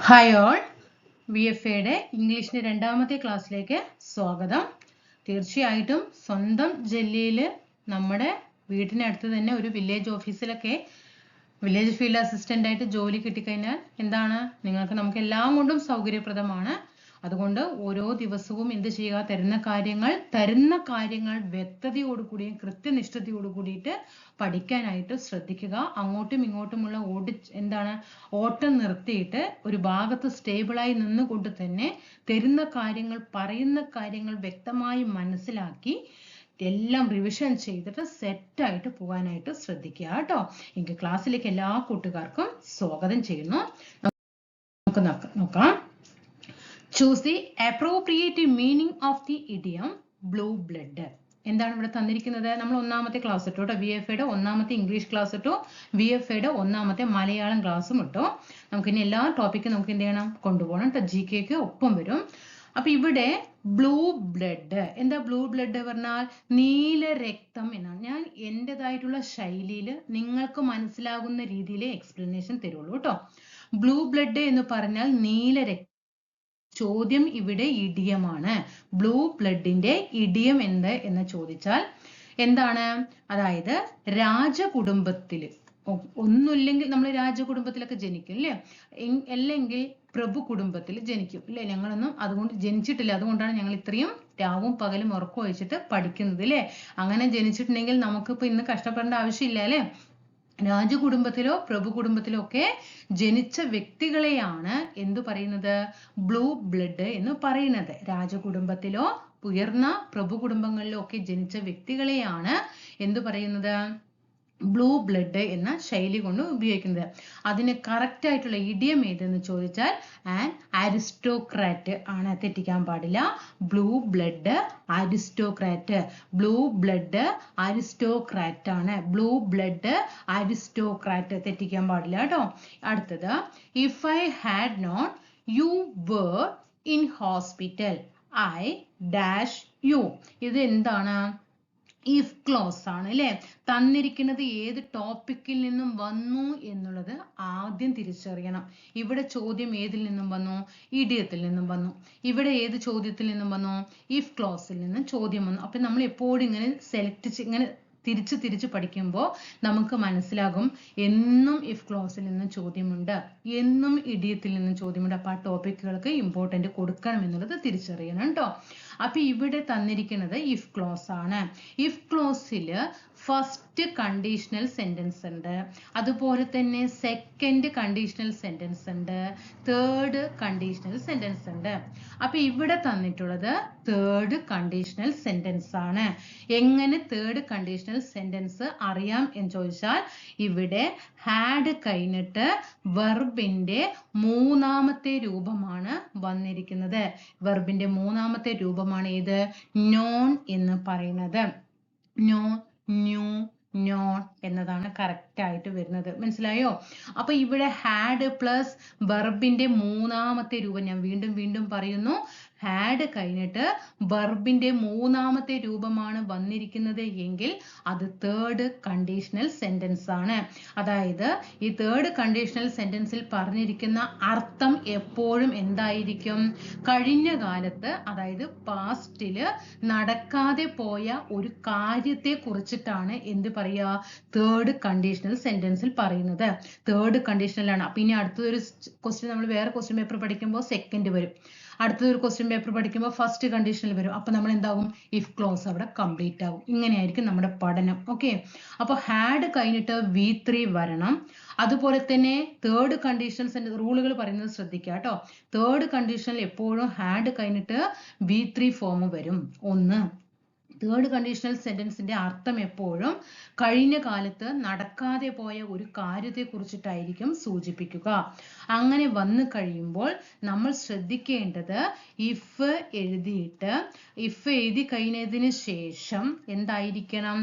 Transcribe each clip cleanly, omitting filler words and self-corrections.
Hi all, VFAയുടെ ഇംഗ്ലീഷിന്റെ രണ്ടാമത്തെ ക്ലാസ്സിലേക്ക് സ്വാഗതം. തീർച്ചയായിട്ടും സ്വന്തം ജില്ലയിൽ നമ്മുടെ വീടിനടുത്ത് തന്നെ ഒരു വില്ലേജ് ഓഫീസിലൊക്കെ വില്ലേജ് ഫീൽഡ് അസിസ്റ്റന്റ് ആയിട്ട് ജോലി കിട്ടിക്കഴിഞ്ഞാൽ എന്താണ് നമുക്ക് എല്ലാം കൊണ്ടും സൗകര്യപ്രദമാണ്. അതുകൊണ്ട് ഓരോ ദിവസവും എന്ത് ചെയ്യുക, തരുന്ന കാര്യങ്ങൾ വ്യക്തതയോടുകൂടിയും കൃത്യനിഷ്ഠതയോടുകൂടിയിട്ട് പഠിക്കാനായിട്ട് ശ്രദ്ധിക്കുക. അങ്ങോട്ടും ഇങ്ങോട്ടുമുള്ള ഓട്ടം നിർത്തിയിട്ട് ഒരു ഭാഗത്ത് സ്റ്റേബിളായി നിന്നുകൊണ്ട് തന്നെ പറയുന്ന കാര്യങ്ങൾ വ്യക്തമായി മനസ്സിലാക്കി എല്ലാം റിവിഷൻ ചെയ്തിട്ട് സെറ്റായിട്ട് പോകാനായിട്ട് ശ്രദ്ധിക്കുക കേട്ടോ. എനിക്ക് ക്ലാസ്സിലേക്ക് എല്ലാ കൂട്ടുകാർക്കും സ്വാഗതം ചെയ്യുന്നു. നമുക്ക് നോക്കാം. Choose the appropriate meaning of the idiom blue blood. എന്താണ് ഇവിടെ തന്നിരിക്കുന്നത്? നമ്മൾ ഒന്നാമത്തെ ക്ലാസ് ഇട്ടോ, VFAയുടെ ഒന്നാമത്തെ ഇംഗ്ലീഷ് ക്ലാസ് ഇട്ടോ, VFAയുടെ ഒന്നാമത്തെ മലയാളം ക്ലാസ്സും ഇട്ടോ. നമുക്കിനി എല്ലാ ടോപ്പിക്കും നമുക്ക് എന്ത് ചെയ്യണം, കൊണ്ടുപോകണം. GK ഒപ്പം വരും. അപ്പൊ ഇവിടെ ബ്ലൂ ബ്ലഡ്, എന്താ ബ്ലൂ ബ്ലഡ് പറഞ്ഞാൽ നീല രക്തം എന്നാണ്. ഞാൻ എൻ്റെതായിട്ടുള്ള ശൈലിയിൽ നിങ്ങൾക്ക് മനസ്സിലാകുന്ന രീതിയിൽ എക്സ്പ്ലനേഷൻ തരുള്ളൂ കേട്ടോ. ബ്ലൂ ബ്ലഡ് എന്ന് പറഞ്ഞാൽ നീല രക്തം. ചോദ്യം ഇവിടെ ഇഡിയമാണ്. ബ്ലൂ ബ്ലഡിന്റെ ഇഡിയം എന്ത് എന്ന് ചോദിച്ചാൽ എന്താണ്? അതായത് രാജകുടുംബത്തില് ഒന്നുമില്ലെങ്കിൽ നമ്മൾ രാജകുടുംബത്തിലൊക്കെ ജനിക്കും അല്ലേ, അല്ലെങ്കിൽ പ്രഭു കുടുംബത്തിൽ ജനിക്കും അല്ലേ. ഞങ്ങളൊന്നും അതുകൊണ്ട് ജനിച്ചിട്ടില്ല, അതുകൊണ്ടാണ് ഞങ്ങൾ ഇത്രയും രാവും പകലും ഉറക്കം ഒഴിച്ചിട്ട് പഠിക്കുന്നത് അല്ലേ. അങ്ങനെ ജനിച്ചിട്ടുണ്ടെങ്കിൽ നമുക്കിപ്പോ ഇന്ന് കഷ്ടപ്പെടേണ്ട ആവശ്യമില്ല അല്ലേ. രാജകുടുംബത്തിലോ പ്രഭു കുടുംബത്തിലോ ഒക്കെ ജനിച്ച വ്യക്തികളെയാണ് എന്തു പറയുന്നത്, ബ്ലൂ ബ്ലഡ് എന്ന് പറയുന്നത്. രാജകുടുംബത്തിലോ ഉയർന്ന പ്രഭു കുടുംബങ്ങളിലോ ഒക്കെ ജനിച്ച വ്യക്തികളെയാണ് എന്തു പറയുന്നത്, ബ്ലൂ ബ്ലഡ് എന്ന ശൈലി കൊണ്ട് ഉപയോഗിക്കുന്നത്. അതിന് കറക്റ്റ് ആയിട്ടുള്ള ഇഡിയം ഏതെന്ന് ചോദിച്ചാൽ ആൻ അരിസ്റ്റോക്രാറ്റ് ആണ്. തെറ്റിക്കാൻ പാടില്ല. Blue blood aristocrat. Blue blood aristocrat ആണ്. Blue blood aristocrat. തെറ്റിക്കാൻ പാടില്ല കേട്ടോ. അടുത്തത്, if I had not you were in hospital I dash you. ഇത് എന്താണ്? ഇഫ് ക്ലോസ് ആണ് അല്ലേ. തന്നിരിക്കുന്നത് ഏത് ടോപ്പിക്കിൽ നിന്നും വന്നു എന്നുള്ളത് ആദ്യം തിരിച്ചറിയണം. ഇവിടെ ചോദ്യം ഏതിൽ നിന്നും വന്നു? ഇഡിയത്തിൽ നിന്നും വന്നു. ഇവിടെ ഏത് ചോദ്യത്തിൽ നിന്നും വന്നു? ഇഫ് ക്ലോസിൽ നിന്നും ചോദ്യം വന്നു. അപ്പൊ നമ്മൾ എപ്പോഴും ഇങ്ങനെ ഇങ്ങനെ തിരിച്ച് പഠിക്കുമ്പോൾ നമുക്ക് മനസ്സിലാകും എന്നും ഇഫ് ക്ലോസിൽ നിന്ന് ചോദ്യമുണ്ട്, എന്നും ഇഡിയത്തിൽ നിന്ന് ചോദ്യമുണ്ട്. അപ്പൊ ആ ടോപ്പിക്കുകൾക്ക് ഇമ്പോർട്ടന്റ് കൊടുക്കണം എന്നുള്ളത് തിരിച്ചറിയണം കേട്ടോ. അപ്പൊ ഇവിടെ തന്നിരിക്കുന്നത് ഇഫ് ക്ലോസ് ആണ്. ഇഫ് ക്ലോസിൽ ഫസ്റ്റ് കണ്ടീഷണൽ സെന്റൻസ് ഉണ്ട്, അതുപോലെ തന്നെ സെക്കൻഡ് കണ്ടീഷണൽ സെന്റൻസ് ഉണ്ട്, തേർഡ് കണ്ടീഷണൽ സെന്റൻസ് ഉണ്ട്. അപ്പൊ ഇവിടെ തന്നിട്ടുള്ളത് തേർഡ് കണ്ടീഷണൽ സെന്റൻസ് ആണ്. എങ്ങനെ തേർഡ് കണ്ടീഷണൽ സെന്റൻസ് അറിയാം എന്ന് ചോദിച്ചാൽ, ഇവിടെ ഹാഡ് കഴിഞ്ഞിട്ട് വെർബിന്റെ മൂന്നാമത്തെ രൂപമാണ് വന്നിരിക്കുന്നത്. വെർബിന്റെ മൂന്നാമത്തെ രൂപമാണ് ഏത്? നോൺ എന്ന് പറയുന്നത്. ന്യൂ, നോൺ എന്നതാണ് കറക്റ്റ് ആയിട്ട് വരുന്നത്. മനസ്സിലായോ? അപ്പൊ ഇവിടെ ഹാഡ് പ്ലസ് വെർബിന്റെ മൂന്നാമത്തെ രൂപം, ഞാൻ വീണ്ടും പറയുന്നു, ഹാഡ് കഴിഞ്ഞിട്ട് വെർബിന്റെ മൂന്നാമത്തെ രൂപമാണ് വന്നിരിക്കുന്നത് എങ്കിൽ അത് തേർഡ് കണ്ടീഷണൽ സെന്റൻസ് ആണ്. അതായത് ഈ തേർഡ് കണ്ടീഷണൽ സെന്റൻസിൽ പറഞ്ഞിരിക്കുന്ന അർത്ഥം എപ്പോഴും എന്തായിരിക്കും? കഴിഞ്ഞ കാലത്ത്, അതായത് പാസ്റ്റില് നടക്കാതെ പോയ ഒരു കാര്യത്തെ കുറിച്ചിട്ടാണ് എന്ത് പറയുക, തേർഡ് കണ്ടീഷണൽ സെന്റൻസിൽ പറയുന്നത്. തേർഡ് കണ്ടീഷണൽ ആണ്. അപ്പൊ ഇനി അടുത്തൊരു ക്വസ്റ്റ്യൻ, നമ്മൾ വേറെ ക്വസ്റ്റ്യൻ പേപ്പർ പഠിക്കുമ്പോൾ സെക്കൻഡ് വരും, അടുത്തൊരു ക്വസ്റ്റ്യൻ പേപ്പർ പഠിക്കുമ്പോൾ ഫസ്റ്റ് കണ്ടീഷനിൽ വരും. അപ്പൊ നമ്മൾ എന്താകും? ഇഫ് ക്ലോസ് അവിടെ കംപ്ലീറ്റ് ആകും. ഇങ്ങനെയായിരിക്കും നമ്മുടെ പഠനം. ഓക്കെ. അപ്പൊ ഹാഡ് കഴിഞ്ഞിട്ട് V3 വരണം. അതുപോലെ തന്നെ തേർഡ് കണ്ടീഷണൽ സെന്റൻസ് റൂളുകൾ പറയുന്നത് ശ്രദ്ധിക്കുക കേട്ടോ. തേർഡ് കണ്ടീഷനിൽ എപ്പോഴും ഹാഡ് കഴിഞ്ഞിട്ട് V3 ഫോം വരും. ഒന്ന്, തേർഡ് കണ്ടീഷണൽ സെന്റൻസിന്റെ അർത്ഥം എപ്പോഴും കഴിഞ്ഞ കാലത്ത് നടക്കാതെ പോയ ഒരു കാര്യത്തെ കുറിച്ചിട്ടായിരിക്കും സൂചിപ്പിക്കുക. അങ്ങനെ വന്നു കഴിയുമ്പോൾ നമ്മൾ ശ്രദ്ധിക്കേണ്ടത്, ഇഫ് എഴുതി കഴിഞ്ഞതിന് ശേഷം എന്തായിരിക്കണം?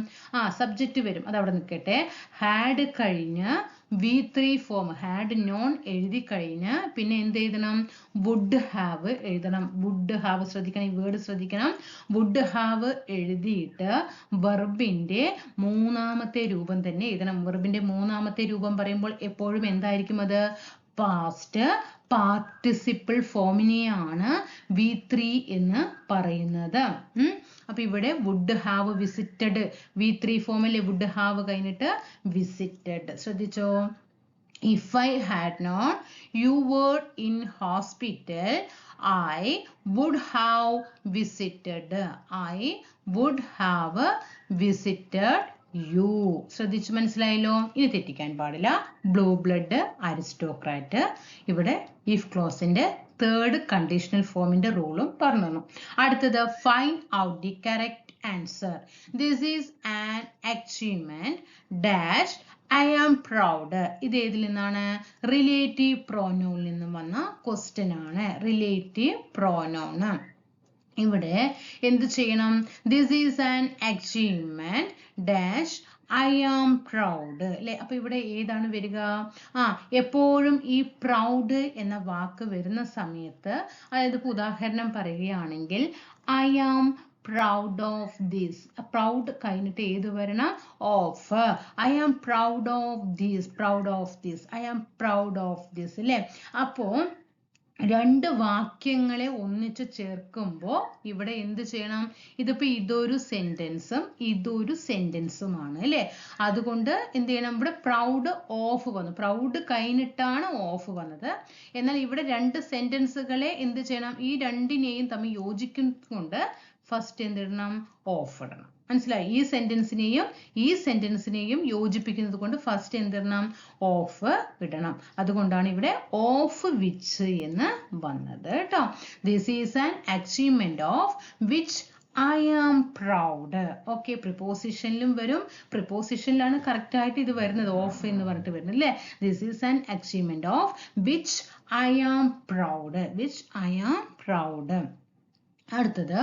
സബ്ജക്റ്റ് വരും, അത് അവിടെ നിൽക്കട്ടെ. ഹാഡ് കഴിഞ്ഞ് V3 ഫോം, ഹാഡ് നോൺ എഴുതി കഴിഞ്ഞ് പിന്നെ എന്ത് എഴുതണം? വുഡ് ഹാവ് എഴുതണം. വുഡ് ഹാവ് ശ്രദ്ധിക്കണം, ഈ വേർഡ് ശ്രദ്ധിക്കണം. വുഡ് ഹാവ് എഴുതിയിട്ട് വെർബിന്റെ മൂന്നാമത്തെ രൂപം തന്നെ എഴുതണം. വെർബിന്റെ മൂന്നാമത്തെ രൂപം പറയുമ്പോൾ എപ്പോഴും എന്തായിരിക്കും? അത് പാസ്റ്റ് പാർട്ടിസിപ്പിൾ ഫോമിനെയാണ് V3 എന്ന് പറയുന്നത്. അപ്പൊ ഇവിടെ വുഡ് ഹാവ് വിസിറ്റഡ് V3 ഫോമിലെ വുഡ് ഹാവ് കഴിഞ്ഞിട്ട് വിസിറ്റഡ്. ശ്രദ്ധിച്ചോ? If I had not you were in hospital, I would have visited. I would have visited you. ശ്രദ്ധിച്ചു മനസ്സിലായല്ലോ? ഇനി തെറ്റിക്കാൻ പാടില്ല. Blue blood aristocrat. ഇവിടെ ഇഫ് ക്ലോസിന്റെ തേർഡ് കണ്ടീഷണൽ ഫോമിന്റെ റൂളും പറഞ്ഞു. അടുത്തത് find out the correct answer. This is an achievement dash I am proud. ഇത് ഏതിൽ നിന്നാണ്? റിലേറ്റീവ് പ്രോനൗണിൽ നിന്നും വന്ന ക്വസ്റ്റ്യൻ ആണ്. Relative pronoun. ഇവിടെ എന്ത് ചെയ്യണം? This is an achievement dash I am proud. അല്ലെ? അപ്പൊ ഇവിടെ ഏതാണ് വരിക? എപ്പോഴും ഈ പ്രൗഡ് എന്ന വാക്ക് വരുന്ന സമയത്ത്, അതായത് ഉദാഹരണം പറയുകയാണെങ്കിൽ I am proud of this. Proud കഴിഞ്ഞിട്ട് ഏത് വരണം? Of. I am proud of this. Proud of this. I am proud of this. അല്ലേ? അപ്പോ രണ്ട് വാക്യങ്ങളെ ഒന്നിച്ച് ചേർക്കുമ്പോൾ ഇവിടെ എന്ത് ചെയ്യണം? ഇതിപ്പോ ഇതൊരു സെന്റൻസും ഇതൊരു സെന്റൻസുമാണ് അല്ലേ? അതുകൊണ്ട് എന്ത് ചെയ്യണം? ഇവിടെ പ്രൗഡ് ഓഫ് വന്നു. പ്രൗഡ് കഴിഞ്ഞിട്ടാണ് ഓഫ് വന്നത്. എന്നാൽ ഇവിടെ രണ്ട് സെന്റൻസുകളെ എന്ത് ചെയ്യണം? ഈ രണ്ടിനെയും തമ്മിൽ യോജിക്കുന്നുകൊണ്ട് ഫസ്റ്റ് എന്തിടണം? ഓഫ് ഇടണം. മനസ്സിലായി? ഈ സെന്റൻസിനെയും യോജിപ്പിക്കുന്നത് കൊണ്ട് ഫസ്റ്റ് എന്തിടണം? ഓഫ് ഇടണം. അതുകൊണ്ടാണ് ഇവിടെ ഓഫ് വിച്ച് എന്ന് വന്നത് കേട്ടോ. This is an achievement of which I am proud. Okay, പ്രിപ്പോസിഷനിലും വരും. പ്രിപ്പോസിഷനിലാണ് കറക്റ്റ് ആയിട്ട് ഇത് വരുന്നത്, ഓഫ് എന്ന് പറഞ്ഞിട്ട് വരുന്നത് അല്ലേ? This is an achievement of which I am proud. Which I am proud. അടുത്തത്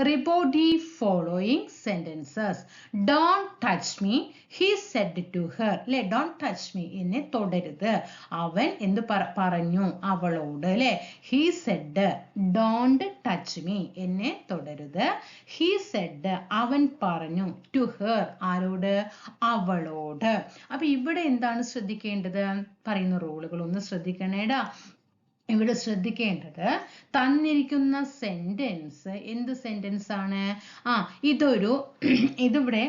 report the following sentences. Don't touch me he said to her. അല്ലെ? ഡോണ്ട് ടച്ച് മീ, എന്നെ തൊടരുത്. അവൻ എന്ത് പറഞ്ഞു? അവളോട്. അല്ലെ? He said don't touch me, എന്നെ തൊടരുത്. ഹി സെഡ് അവൻ പറഞ്ഞു. ടു ഹെർ ആരോട്? അവളോട്. അപ്പൊ ഇവിടെ എന്താണ് ശ്രദ്ധിക്കേണ്ടത്? പറയുന്ന റൂളുകൾ ഒന്ന് ശ്രദ്ധിക്കണേടാ. ഇവിടെ ശ്രദ്ധിക്കേണ്ടത് തന്നിരിക്കുന്ന സെന്റൻസ് എന്ത് സെന്റൻസ് ആണ്? ഇതിവിടെ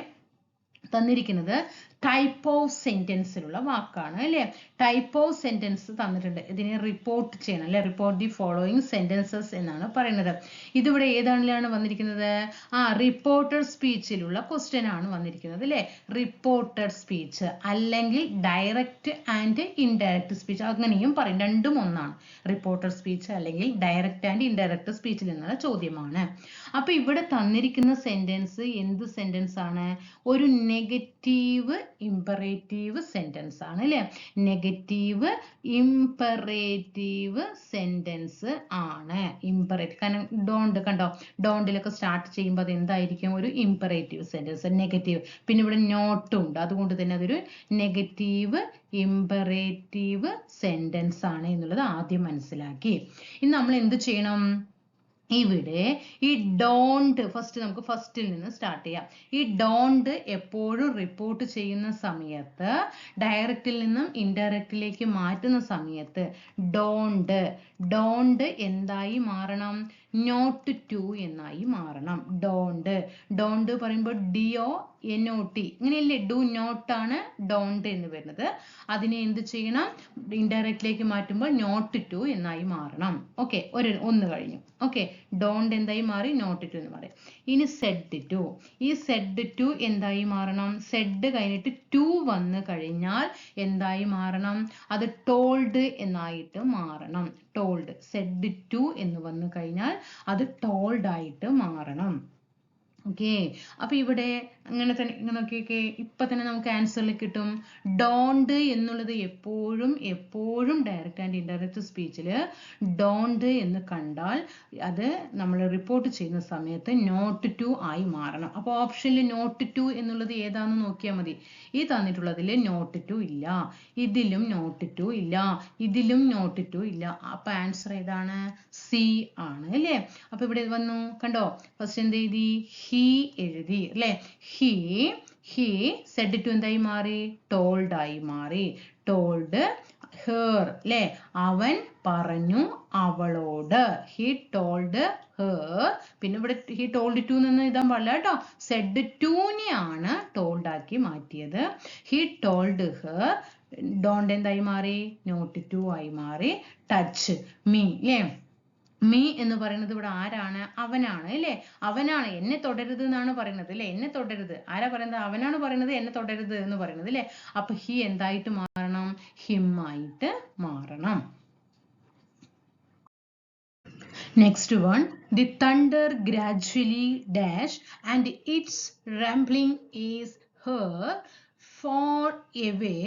തന്നിരിക്കുന്നത് ടൈപ്പ് ഓഫ് സെന്റൻസിലുള്ള വാക്കാണ് അല്ലെ? ടൈപ്പ് ഓഫ് സെന്റൻസ് തന്നിട്ടുണ്ട്. ഇതിനെ റിപ്പോർട്ട് ചെയ്യണം അല്ലെ? റിപ്പോർട്ട് ദി ഫോളോയിങ് സെന്റൻസസ് എന്നാണ് പറയുന്നത്. ഇതിവിടെ ഏതാണ്ടിലാണ് വന്നിരിക്കുന്നത്? റിപ്പോർട്ടർ സ്പീച്ചിലുള്ള ക്വസ്റ്റ്യൻ ആണ് വന്നിരിക്കുന്നത് അല്ലെ? റിപ്പോർട്ടർ സ്പീച്ച് അല്ലെങ്കിൽ ഡയറക്റ്റ് ആൻഡ് ഇൻഡയറക്റ്റ് സ്പീച്ച്, അങ്ങനെയും പറയും. രണ്ടും ഒന്നാണ്. റിപ്പോർട്ടർ സ്പീച്ച് അല്ലെങ്കിൽ ഡയറക്റ്റ് ആൻഡ് ഇൻഡയറക്റ്റ് സ്പീച്ചിൽ നിന്നുള്ള ചോദ്യമാണ്. അപ്പൊ ഇവിടെ തന്നിരിക്കുന്ന സെന്റൻസ് എന്ത് സെന്റൻസ് ആണ്? ഒരു നെഗറ്റീവ് ഇംപറേറ്റീവ് സെന്റൻസ് ആണ് അല്ലെ? നെഗറ്റീവ് ഇംപറേറ്റീവ് സെന്റൻസ് ആണ്. ഇംപറേറ്റീവ് കാരണം ഡോണ്ട് കണ്ടോ, ഡോണ്ടിലൊക്കെ സ്റ്റാർട്ട് ചെയ്യുമ്പോൾ അത് എന്തായിരിക്കും? ഒരു ഇംപറേറ്റീവ് സെന്റൻസ്, നെഗറ്റീവ്. പിന്നെ ഇവിടെ നോട്ടും ഉണ്ട്, അതുകൊണ്ട് തന്നെ അതൊരു നെഗറ്റീവ് ഇംപറേറ്റീവ് സെന്റൻസ് ആണ് എന്നുള്ളത് ആദ്യം മനസ്സിലാക്കി. ഇനി നമ്മൾ എന്ത് ചെയ്യണം? ഇവിടെ ഈ ഡോണ്ട് നമുക്ക് ഫസ്റ്റിൽ നിന്ന് സ്റ്റാർട്ട് ചെയ്യാം. ഈ ഡോണ്ട് എപ്പോഴും റിപ്പോർട്ട് ചെയ്യുന്ന സമയത്ത് ഡയറക്റ്റിൽ നിന്നും ഇൻഡയറക്റ്റിലേക്ക് മാറ്റുന്ന സമയത്ത് ഡോണ്ട് എന്തായി മാറണം? നോട്ട് ടു എന്നായി മാറണം. ഡോണ്ട് പറയുമ്പോൾ DONT ഇങ്ങനെയല്ലേ? ഡു നോട്ട് ആണ് ഡോണ്ട് എന്ന് വരുന്നത്. അതിനെ എന്ത് ചെയ്യണം? ഇൻഡയറക്റ്റിലേക്ക് മാറ്റുമ്പോൾ നോട്ട് ടു എന്നായി മാറണം. ഓക്കെ, ഒന്ന് കഴിഞ്ഞു. ഓക്കെ, ഡോണ്ട് എന്തായി മാറി? നോട്ട് ടു എന്ന് മാറി. ഇനി സെഡ് ടു. ഈ സെഡ് ടു എന്തായി മാറണം? സെഡ് കഴിഞ്ഞിട്ട് ടു വന്നു കഴിഞ്ഞാൽ എന്തായി മാറണം? അത് ടോൾഡ് എന്നായിട്ട് മാറണം. ടോൾഡ്. സെഡ് ടു എന്ന് വന്നു കഴിഞ്ഞാൽ അത് ടോൾഡ് ആയിട്ട് മാറണം. ഓക്കെ, അപ്പൊ ഇവിടെ അങ്ങനെ തന്നെ നോക്കിയൊക്കെ ഇപ്പൊ തന്നെ നമുക്ക് ആൻസറിൽ കിട്ടും. ഡോണ്ട് എന്നുള്ളത് എപ്പോഴും ഡയറക്റ്റ് ആൻഡ് ഇൻഡയറക്റ്റ് സ്പീച്ചിൽ ഡോണ്ട് എന്ന് കണ്ടാൽ അത് നമ്മൾ റിപ്പോർട്ട് ചെയ്യുന്ന സമയത്ത് നോട്ട് ടു ആയി മാറണം. അപ്പോൾ ഓപ്ഷനിൽ നോട്ട് ടു എന്നുള്ളത് ഏതാണെന്ന് നോക്കിയാൽ മതി. ഈ തന്നിട്ടുള്ളതിൽ നോട്ട് ടു ഇല്ല, ഇതിലും നോട്ട് ടു ഇല്ല, ഇതിലും നോട്ട് ടു ഇല്ല. അപ്പൊ ആൻസർ ഏതാണ്? സി ആണ് അല്ലേ? അപ്പൊ ഇവിടെ വന്നു കണ്ടോ, ഫസ്റ്റ് എന്ത് എഴുതി? ഹി എഴുതി അല്ലെ? ഹി സെഡ് ടു എന്തായി മാറി? ടോൾഡ് ആയി മാറി. ടോൾഡ് her അല്ലേ അവൻ പറഞ്ഞു അവളോട് he told her പിന്നെ ഇവിടെ he told to നിന്ന് ഇടാൻ പാടില്ല കേട്ടോ said to നെയാണ് told ആക്കി മാറ്റിയത് he told her don't എന്തായി മാറി not to ആയി മാറി touch me അല്ലേ മീ എന്ന് പറയുന്നത് ഇവിടെ ആരാണ് അവനാണ് അല്ലേ അവനാണ് എന്നെ തൊടരുത് എന്നാണ് പറയുന്നത് അല്ലേ എന്നെ തൊടരുത് ആരാ പറയുന്നത് അവനാണ് പറയുന്നത് എന്നെ തൊടരുത് എന്ന് പറയുന്നത് അല്ലേ അപ്പൊ ഹി എന്തായിട്ട് മാറണം ഹിം ആയിട്ട് മാറണം Next one, the thunder gradually dash and its rumbling is heard far away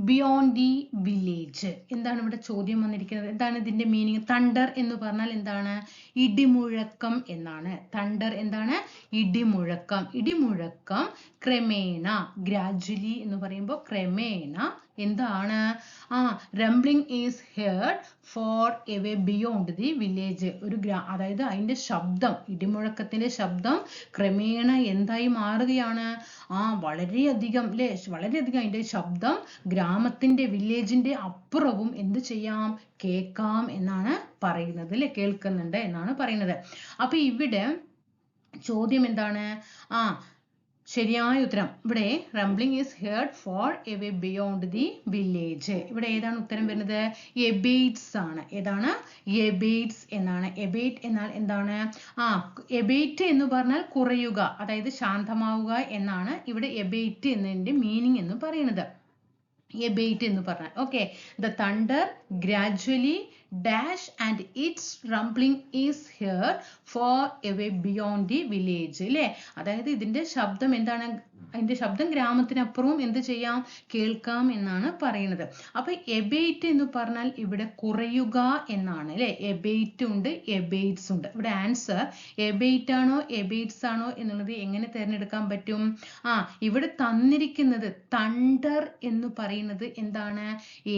beyond the village. എന്താണ് ഇവിടെ ചോദ്യം വന്നിരിക്കുന്നത് എന്താണ് ഇതിന്റെ മീനിങ് തണ്ടർ എന്ന് പറഞ്ഞാൽ എന്താണ് ഇടിമുഴക്കം എന്നാണ് തണ്ടർ എന്താണ് ഇടിമുഴക്കം ക്രമേണ ഗ്രാജുവലി എന്ന് പറയുമ്പോൾ ക്രമേണ എന്താണ് rumbling is heard far away beyond the village ഒരു അതായത് അതിന്റെ ശബ്ദം ഇടിമുഴക്കത്തിന്റെ ശബ്ദം ക്രമേണ എന്തായി മാറുകയാണ് വളരെയധികം അല്ലേ വളരെയധികം അതിന്റെ ശബ്ദം ഗ്രാമത്തിന്റെ വില്ലേജിന്റെ അപ്പുറവും എന്ത് ചെയ്യാം കേൾക്കാം എന്നാണ് പറയുന്നത് അല്ലെ കേൾക്കുന്നുണ്ട് എന്നാണ് പറയുന്നത് അപ്പൊ ഇവിടെ ചോദ്യം എന്താണ് ശരിയായ ഉത്തരം ഇവിടെ rumbling is heard far away beyond the village ഇവിടെ ഏതാണ് ഉത്തരം വരുന്നത് എബേറ്റ്സ് ആണ് ഏതാണ് എബേറ്റ്സ് എന്നാണ് എബേറ്റ് എന്നാൽ എന്താണ് എബേറ്റ് എന്ന് പറഞ്ഞാൽ കുറയുക അതായത് ശാന്തമാവുക എന്നാണ് ഇവിടെ എബേറ്റ് എന്നതിന്റെ മീനിങ് എന്ന് പറയുന്നത് എബേറ്റ് എന്ന് പറഞ്ഞാൽ okay the thunder gradually dash and its rumbling is heard far away beyond the village അല്ലേ അതായത് ഇതിന്റെ ശബ്ദം എന്താണ് അതിന്റെ ശബ്ദം ഗ്രാമത്തിനപ്പുറവും എന്ത് ചെയ്യാം കേൾക്കാം എന്നാണ് പറയുന്നത് അപ്പൊ എബേറ്റ് എന്ന് പറഞ്ഞാൽ ഇവിടെ കുറയുക എന്നാണ് അല്ലെ എബേറ്റ് ഉണ്ട് എബേറ്റ്സ് ഉണ്ട് ഇവിടെ ആൻസർ എബേറ്റ് ആണോ എബേറ്റ്സ് ആണോ എന്നുള്ളത് എങ്ങനെ തിരഞ്ഞെടുക്കാൻ പറ്റും ഇവിടെ തന്നിരിക്കുന്നത് തണ്ടർ എന്ന് പറയുന്നത് എന്താണ്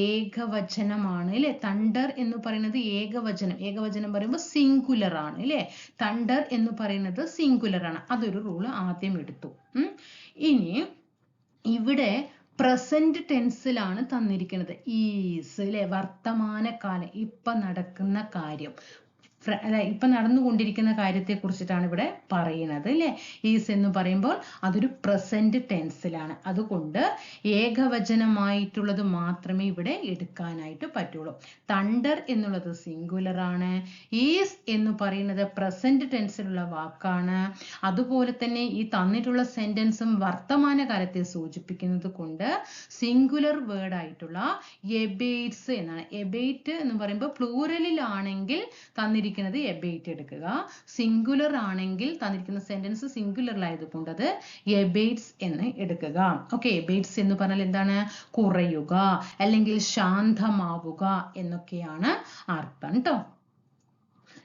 ഏകവചനമാണ് അല്ലെ തണ്ടർ എന്ന് പറയുന്നത് ഏകവചനം പറയുമ്പോൾ സിംഗുലർ ആണ് അല്ലെ തണ്ടർ എന്ന് പറയുന്നത് സിംഗുലർ ആണ് അതൊരു റൂൾ ആദ്യം എടുത്തു ഇനി ഇവിടെ പ്രസന്റ് ടെൻസിലാണ് തന്നിരിക്കുന്നത് ഈസ് അല്ലെ വർത്തമാനകാലം ഇപ്പൊ നടക്കുന്ന കാര്യം ഇപ്പൊ നടന്നുകൊണ്ടിരിക്കുന്ന കാര്യത്തെ കുറിച്ചിട്ടാണ് ഇവിടെ പറയുന്നത് അല്ലെ ഈസ് എന്ന് പറയുമ്പോൾ അതൊരു പ്രസന്റ് ടെൻസിലാണ് അതുകൊണ്ട് ഏകവചനമായിട്ടുള്ളത് മാത്രമേ ഇവിടെ എടുക്കാനായിട്ട് പറ്റുള്ളൂ തണ്ടർ എന്നുള്ളത് സിംഗുലർ ആണ് ഈസ് എന്ന് പറയുന്നത് പ്രസന്റ് ടെൻസിലുള്ള വാക്കാണ് അതുപോലെ തന്നെ ഈ തന്നിട്ടുള്ള സെന്റൻസും വർത്തമാനകാലത്തെ സൂചിപ്പിക്കുന്നത് കൊണ്ട് സിംഗുലർ വേർഡ് ആയിട്ടുള്ള എബേറ്റ്സ് എന്നാണ് എബേറ്റ് എന്ന് പറയുമ്പോൾ പ്ലൂറലിലാണെങ്കിൽ തന്നിരിക്കുന്നത് എബേറ്റ് എടുക്കുക സിംഗുലർ ആണെങ്കിൽ തന്നിരിക്കുന്ന സെന്റൻസ് സിംഗുലറിലായതുകൊണ്ട് അത് എബേറ്റ്സ് എന്ന് എടുക്കുക ഓക്കെ എബേറ്റ്സ് എന്ന് പറഞ്ഞാൽ എന്താണ് കുറയുക അല്ലെങ്കിൽ ശാന്തമാവുക എന്നൊക്കെയാണ് അർത്ഥം ട്ടോ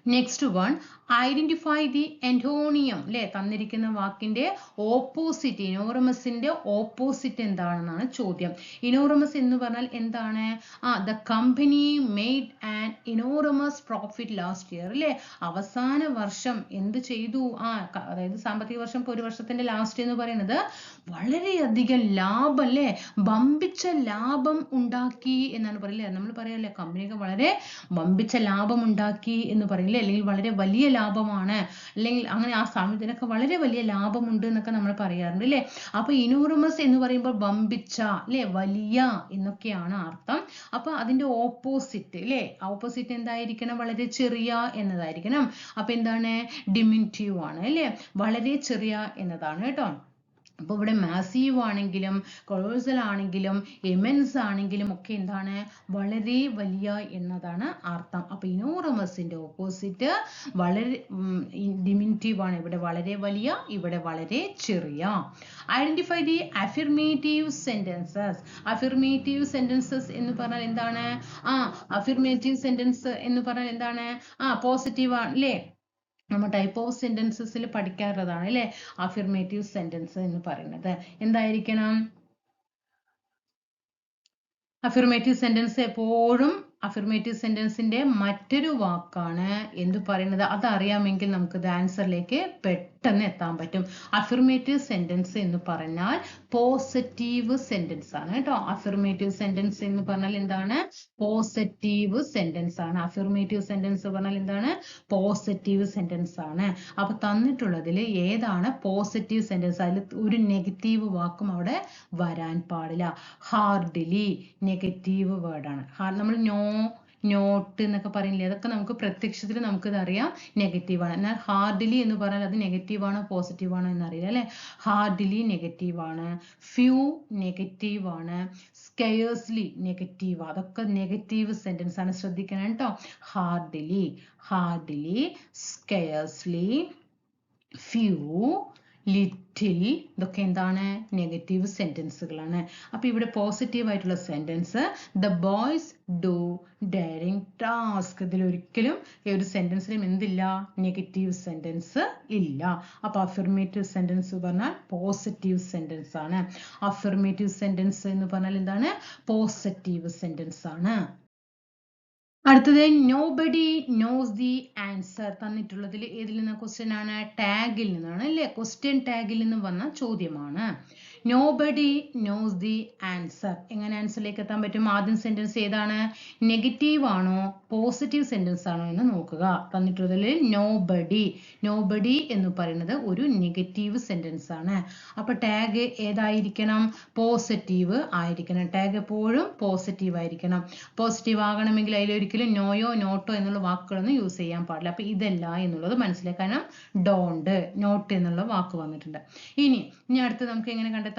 നെക്സ്റ്റ് വൺ ഐഡന്റിഫൈ ദി എന്റോണിയം അല്ലെ തന്നിരിക്കുന്ന വാക്കിന്റെ ഓപ്പോസിറ്റ് ഇനോറമസിന്റെ ഓപ്പോസിറ്റ് എന്താണെന്നാണ് ചോദ്യം ഇനോറമസ് എന്ന് പറഞ്ഞാൽ എന്താണ് the company made an enormous profit last year അല്ലെ അവസാന വർഷം എന്ത് ചെയ്തു അതായത് സാമ്പത്തിക വർഷം ഒരു വർഷത്തിന്റെ ലാസ്റ്റ് എന്ന് പറയുന്നത് വളരെയധികം ലാഭം അല്ലെ വമ്പിച്ച ലാഭം ഉണ്ടാക്കി എന്നാണ് പറയില്ലേ നമ്മൾ പറയാല്ലേ കമ്പനിക്ക് വളരെ വമ്പിച്ച ലാഭം ഉണ്ടാക്കി എന്ന് പറയില്ലേ അല്ലെങ്കിൽ വളരെ വലിയ ലാഭമാണ് അല്ലെങ്കിൽ അങ്ങനെ ആ സമയത്തിനൊക്കെ വളരെ വലിയ ലാഭമുണ്ട് എന്നൊക്കെ നമ്മൾ പറയാറുണ്ട് അല്ലേ അപ്പൊ ഇനോറമസ് എന്ന് പറയുമ്പോൾ വമ്പിച്ച അല്ലെ വലിയ എന്നൊക്കെയാണ് അർത്ഥം അപ്പൊ അതിന്റെ ഓപ്പോസിറ്റ് അല്ലെ ഓപ്പോസിറ്റ് എന്തായിരിക്കണം വളരെ ചെറിയ എന്നതായിരിക്കണം അപ്പൊ എന്താണ് ഡിമിനിറ്റീവ് ആണ് അല്ലെ വളരെ ചെറിയ എന്നതാണ് കേട്ടോ അപ്പൊ ഇവിടെ മാസീവ് ആണെങ്കിലും കൊളോസൽ ആണെങ്കിലും ഇമെൻസ് ആണെങ്കിലും ഒക്കെ എന്താണ് വളരെ വലിയ എന്നതാണ് അർത്ഥം അപ്പൊ ഇനോറമസിന്റെ ഓപ്പോസിറ്റ് വളരെ ഡിമിനിറ്റീവ് ആണ് ഇവിടെ വളരെ വലിയ ഇവിടെ വളരെ ചെറിയ ഐഡന്റിഫൈ ദി അഫിർമേറ്റീവ് സെന്റൻസസ് എന്ന് പറഞ്ഞാൽ എന്താണ് അഫിർമേറ്റീവ് സെന്റൻസ് എന്ന് പറഞ്ഞാൽ എന്താണ് പോസിറ്റീവ് ആണ് അല്ലേ നമ്മൾ ടൈപ്പ് ഓഫ് സെന്റൻസസിൽ പഠിക്കാറുള്ളതാണ് അല്ലെ അഫിർമേറ്റീവ് സെന്റൻസ് എന്ന് പറയുന്നത് എന്തായിരിക്കണം അഫിർമേറ്റീവ് സെന്റൻസ് എപ്പോഴും അഫർമേറ്റീവ് സെന്റൻസിന്റെ മറ്റൊരു വാക്കാണ് എന്ത് പറയുന്നത്. അതറിയാമെങ്കിൽ നമുക്ക് ഇത് ആൻസറിലേക്ക് പെട്ടെന്ന് എത്താൻ പറ്റും. അഫർമേറ്റീവ് സെന്റൻസ് എന്ന് പറഞ്ഞാൽ പോസിറ്റീവ് സെന്റൻസ് ആണ് കേട്ടോ. അഫർമേറ്റീവ് സെന്റൻസ് എന്ന് പറഞ്ഞാൽ എന്താണ്? പോസിറ്റീവ് സെന്റൻസ് ആണ്. അഫർമേറ്റീവ് സെന്റൻസ് പറഞ്ഞാൽ എന്താണ്? പോസിറ്റീവ് സെന്റൻസ് ആണ്. അപ്പൊ തന്നിട്ടുള്ളതിൽ ഏതാണ് പോസിറ്റീവ് സെന്റൻസ്? അതിൽ ഒരു നെഗറ്റീവ് വാക്കും അവിടെ വരാൻ പാടില്ല. ഹാർഡ്ലി നെഗറ്റീവ് വേർഡാണ്. നമ്മൾ നോട്ട് എന്നൊക്കെ പറയില്ലേ, അതൊക്കെ നമുക്ക് പ്രത്യക്ഷത്തിൽ നമുക്കിത് അറിയാം നെഗറ്റീവാണ്. എന്നാൽ ഹാർഡ്ലി എന്ന് പറഞ്ഞാൽ അത് നെഗറ്റീവാണോ പോസിറ്റീവാണോ എന്നറിയില്ല അല്ലെ. ഹാർഡ്ലി നെഗറ്റീവാണ്, ഫ്യൂ നെഗറ്റീവാണ്, സ്കെയർസ്ലി നെഗറ്റീവ്, അതൊക്കെ നെഗറ്റീവ് സെന്റൻസ് ആണ്. ശ്രദ്ധിക്കണം കേട്ടോ. ഹാർഡ്ലി, സ്കെയർസ്ലി, ഫ്യൂ, ലിറ്റിൽ, ഇതൊക്കെ എന്താണ്? നെഗറ്റീവ് സെന്റൻസുകളാണ്. അപ്പൊ ഇവിടെ പോസിറ്റീവ് ആയിട്ടുള്ള sentence the boys do daring task. ഇതിൽ ഒരിക്കലും ഈ ഒരു സെന്റൻസിലും എന്തില്ല? നെഗറ്റീവ് സെന്റൻസ് ഇല്ല. അപ്പൊ അഫർമേറ്റീവ് സെന്റൻസ് പറഞ്ഞാൽ പോസിറ്റീവ് സെന്റൻസ് ആണ്. അഫർമേറ്റീവ് സെന്റൻസ് എന്ന് പറഞ്ഞാൽ എന്താണ്? പോസിറ്റീവ് സെന്റൻസ് ആണ്. അടുത്തത് നോബഡി നോസ് ദി ആൻസർ. തന്നിട്ടുള്ളതിൽ ഏതിൽ നിന്ന് ക്വസ്റ്റ്യൻ ആണ്? ടാഗിൽ നിന്നാണ് അല്ലെ. ക്വസ്റ്റ്യൻ ടാഗിൽ നിന്ന് വന്ന ചോദ്യമാണ്. Nobody knows the answer. എങ്ങനെ ആൻസറിലേക്ക് എത്താൻ പറ്റും? ആദ്യം സെന്റൻസ് ഏതാണ്? നെഗറ്റീവ് ആണോ പോസിറ്റീവ് സെന്റൻസ് ആണോ എന്ന് നോക്കുക. തന്നിട്ടുള്ളതിൽ നോബഡി എന്ന് പറയുന്നത് ഒരു നെഗറ്റീവ് സെന്റൻസ് ആണ്. അപ്പൊ ടാഗ് ഏതായിരിക്കണം? പോസിറ്റീവ് ആയിരിക്കണം. ടാഗ് എപ്പോഴും പോസിറ്റീവ് ആയിരിക്കണം. പോസിറ്റീവ് ആകണമെങ്കിൽ അതിലൊരിക്കലും നോയോ നോട്ടോ എന്നുള്ള വാക്കുകളൊന്നും യൂസ് ചെയ്യാൻ പാടില്ല. അപ്പൊ ഇതല്ല എന്നുള്ളത് മനസ്സിലായി. കാരണം ഡോണ്ട്, നോട്ട് എന്നുള്ള വാക്ക് വന്നിട്ടുണ്ട്. ഇനി അടുത്ത് നമുക്ക് എങ്ങനെ കണ്ടെത്താം?